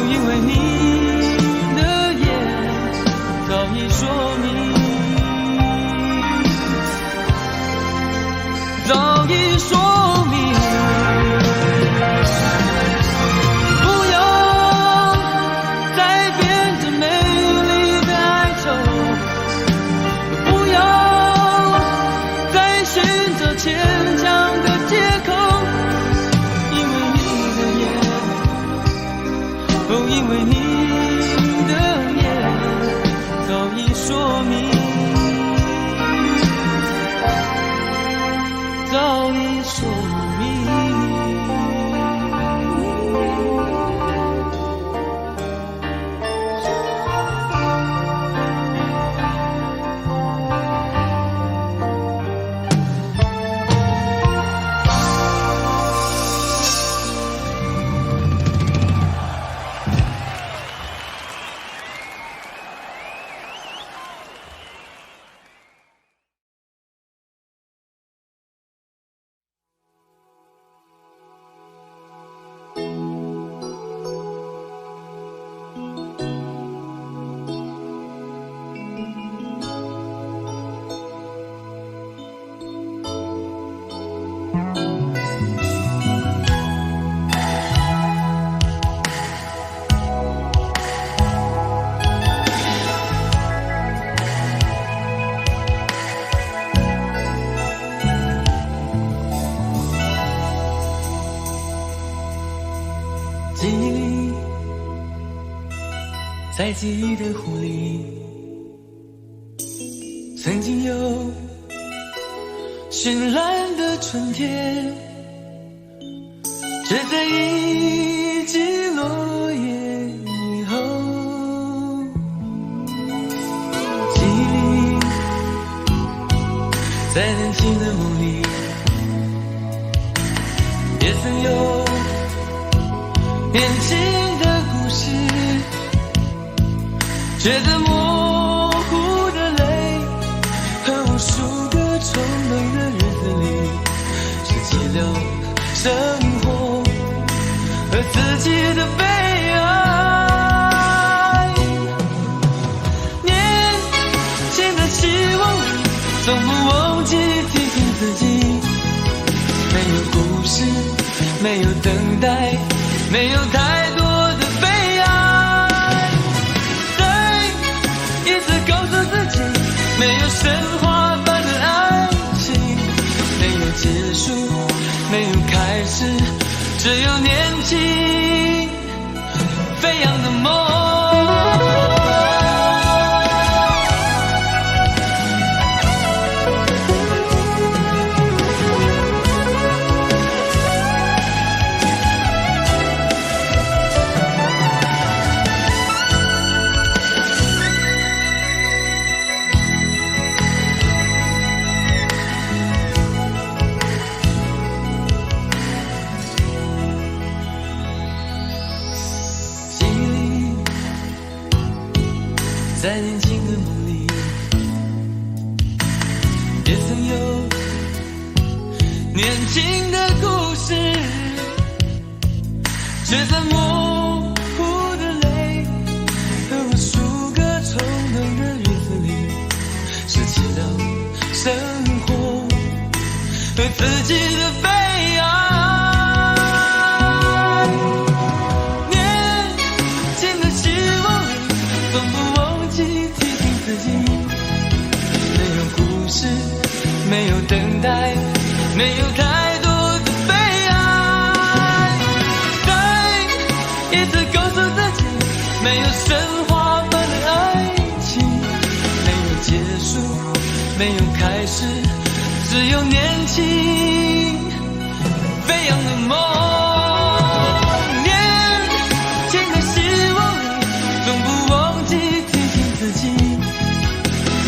因为你的眼早已说明，早已说明。不要再编织美丽的哀愁，不要再寻找牵强的借口，因为你的眼，哦，因为你的眼早已说明，早已说明。记忆里，在记忆的湖里，曾经有绚烂的春天，却在一季落叶以后。记忆里，在年轻的梦里，也曾有年轻的故事，却在模糊的泪和无数个愁眉的日子里，拾起了生活和自己的悲哀。年轻的希望里，从不忘记提醒自己，没有故事，没有等待，没有太多的悲哀，再一次告诉自己，没有神话般的爱情，没有结束，没有开始，只有年轻飞扬的梦。在年轻的梦里，也曾有年轻的故事，却在模糊的泪和无数个冲动的日子里，拾起了生活和自己的悲哀。年轻的希望里，总不忘记提醒自己，没有故事，没有等待，没有太多的悲哀。再一次告诉自己，没有神话般的爱情，没有结束，没有开始，只有年轻飞扬的梦。年轻的希望里，总不忘记提醒自己，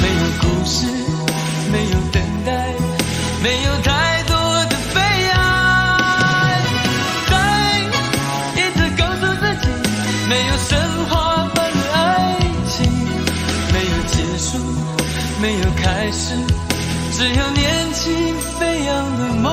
没有故事，没有等待，没有太多的悲哀。再一次告诉自己，没有神话般的爱情，没有结束，没有开始，只有年轻飞扬的梦。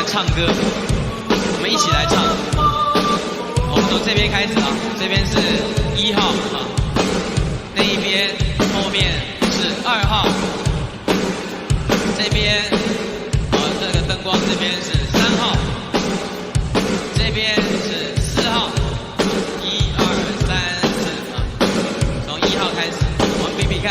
唱歌，我们一起来唱。我们从这边开始啊，这边是1号啊，那一边后面是2号，这边这个灯光这边是3号，这边是4号，1、2、3、4啊，从1号开始，我们比比看。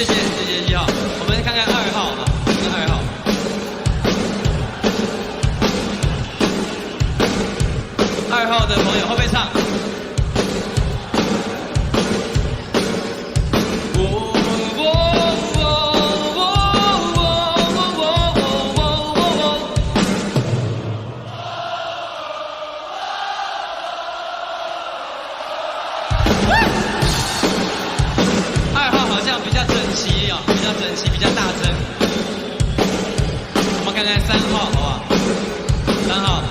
谢1号，我们看看2号啊，看看2号。2号的朋友会不会唱？比较整齐啊，比较整齐，比较大声。我们看看3号，好不好？3号。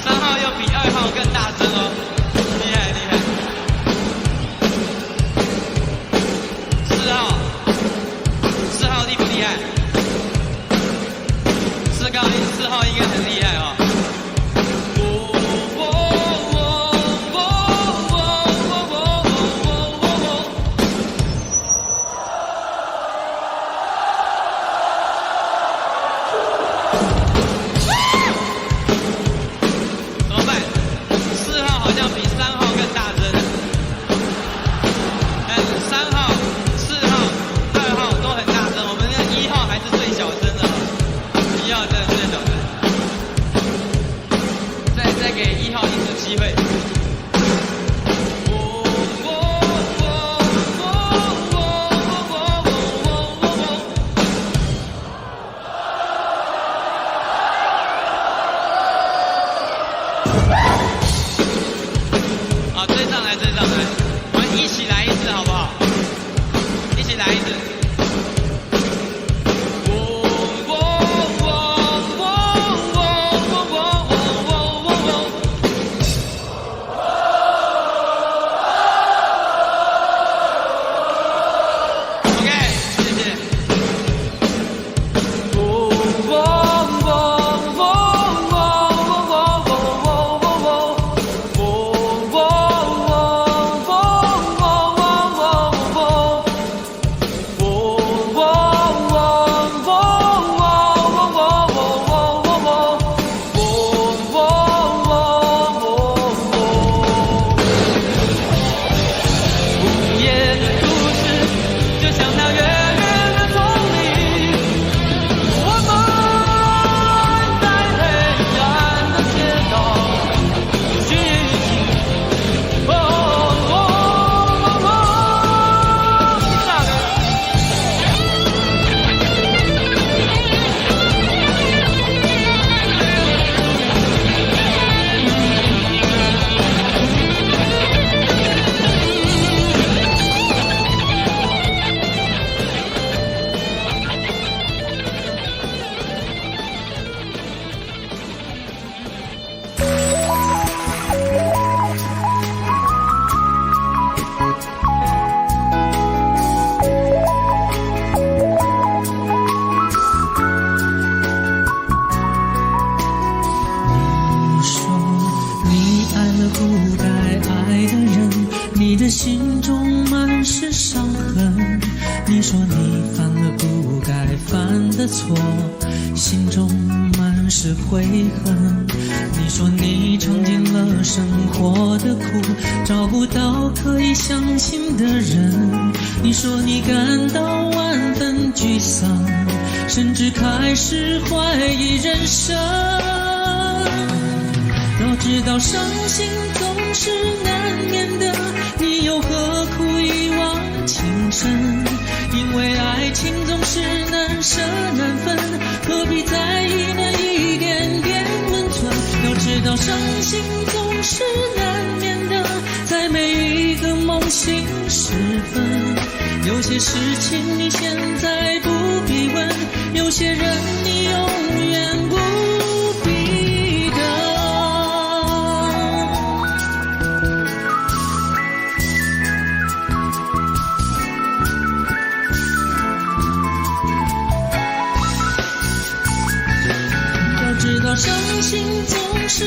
3号又比2号更大声哦。4号应该很厉害哦。怎么办？4号好像比3号更大声。但是3号、4号、2号都很大声，我们的1号还是最小声的。1号真的最小声。再给1号一次机会。好，追上来，追上来，我们一起来一次好不好？一起来一次。心中满是伤痕。你说你犯了不该犯的错，心中满是悔恨。你说你尝尽了生活的苦，找不到可以相信的人。你说你感到万分沮丧，甚至开始怀疑人生。都知道伤心总是难免的，你又何苦一往情深？因为爱情总是难舍难分，何必在意那一点点温存？要知道伤心总是难免的，在每一个梦醒时分。有些事情你现在不必问，有些人你永远不必等。要知道伤心总是